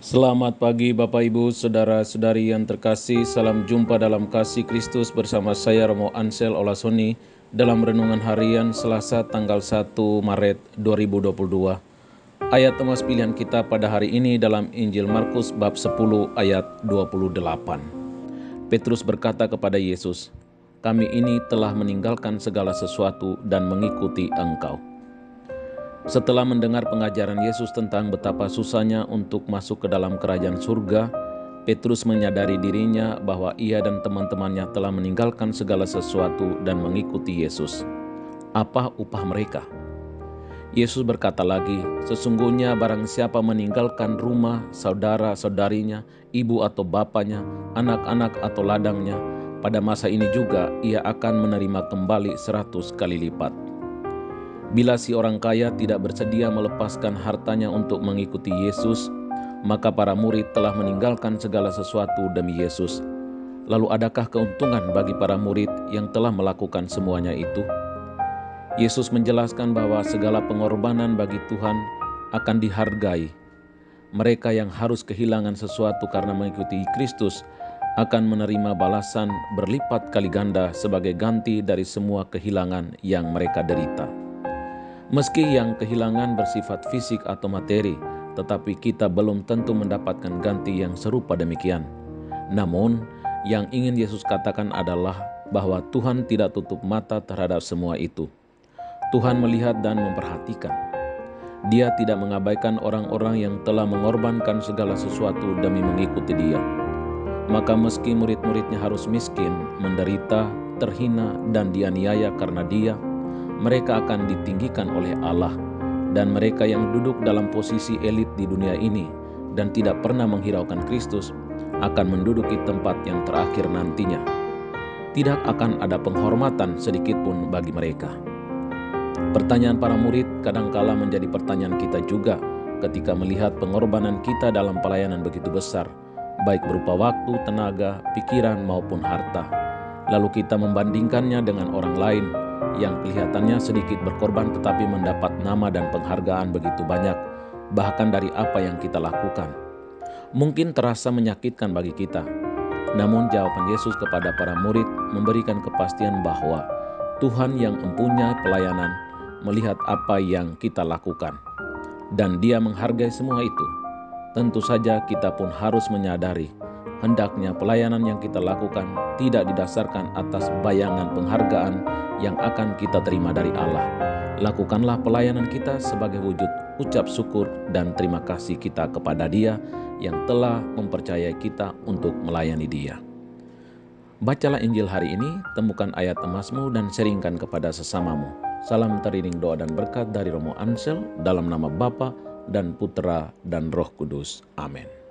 Selamat pagi Bapak Ibu, Saudara-saudari yang terkasih. Salam jumpa dalam kasih Kristus bersama saya Romo Ansel Olasoni dalam renungan harian Selasa tanggal 1 Maret 2022. Ayat temas pilihan kita pada hari ini dalam Injil Markus bab 10 ayat 28. Petrus berkata kepada Yesus, "Kami ini telah meninggalkan segala sesuatu dan mengikuti Engkau." Setelah mendengar pengajaran Yesus tentang betapa susahnya untuk masuk ke dalam kerajaan surga, Petrus menyadari dirinya bahwa ia dan teman-temannya telah meninggalkan segala sesuatu dan mengikuti Yesus. Apa upah mereka? Yesus berkata lagi, "Sesungguhnya barang siapa meninggalkan rumah, saudara-saudarinya, ibu atau bapaknya, anak-anak atau ladangnya, pada masa ini juga ia akan menerima kembali 100 kali lipat. Bila si orang kaya tidak bersedia melepaskan hartanya untuk mengikuti Yesus, maka para murid telah meninggalkan segala sesuatu demi Yesus. Lalu adakah keuntungan bagi para murid yang telah melakukan semuanya itu?" Yesus menjelaskan bahwa segala pengorbanan bagi Tuhan akan dihargai. Mereka yang harus kehilangan sesuatu karena mengikuti Kristus akan menerima balasan berlipat kali ganda sebagai ganti dari semua kehilangan yang mereka derita. Meski yang kehilangan bersifat fisik atau materi, tetapi kita belum tentu mendapatkan ganti yang serupa demikian. Namun, yang ingin Yesus katakan adalah bahwa Tuhan tidak tutup mata terhadap semua itu. Tuhan melihat dan memperhatikan. Dia tidak mengabaikan orang-orang yang telah mengorbankan segala sesuatu demi mengikuti Dia. Maka meski murid-muridnya harus miskin, menderita, terhina, dan dianiaya karena Dia, mereka akan ditinggikan oleh Allah, dan mereka yang duduk dalam posisi elit di dunia ini dan tidak pernah menghiraukan Kristus akan menduduki tempat yang terakhir nantinya. Tidak akan ada penghormatan sedikit pun bagi mereka. Pertanyaan para murid kadangkala menjadi pertanyaan kita juga ketika melihat pengorbanan kita dalam pelayanan begitu besar, baik berupa waktu, tenaga, pikiran maupun harta. Lalu kita membandingkannya dengan orang lain yang kelihatannya sedikit berkorban tetapi mendapat nama dan penghargaan begitu banyak, bahkan dari apa yang kita lakukan. Mungkin terasa menyakitkan bagi kita, namun jawaban Yesus kepada para murid memberikan kepastian bahwa Tuhan yang mempunyai pelayanan melihat apa yang kita lakukan, dan Dia menghargai semua itu. Tentu saja kita pun harus menyadari hendaknya pelayanan yang kita lakukan tidak didasarkan atas bayangan penghargaan yang akan kita terima dari Allah. Lakukanlah pelayanan kita sebagai wujud ucap syukur dan terima kasih kita kepada Dia yang telah mempercayai kita untuk melayani Dia. Bacalah Injil hari ini, temukan ayat emasmu dan sharingkan kepada sesamamu. Salam teriring doa dan berkat dari Romo Ansel dalam nama Bapa dan Putra dan Roh Kudus. Amin.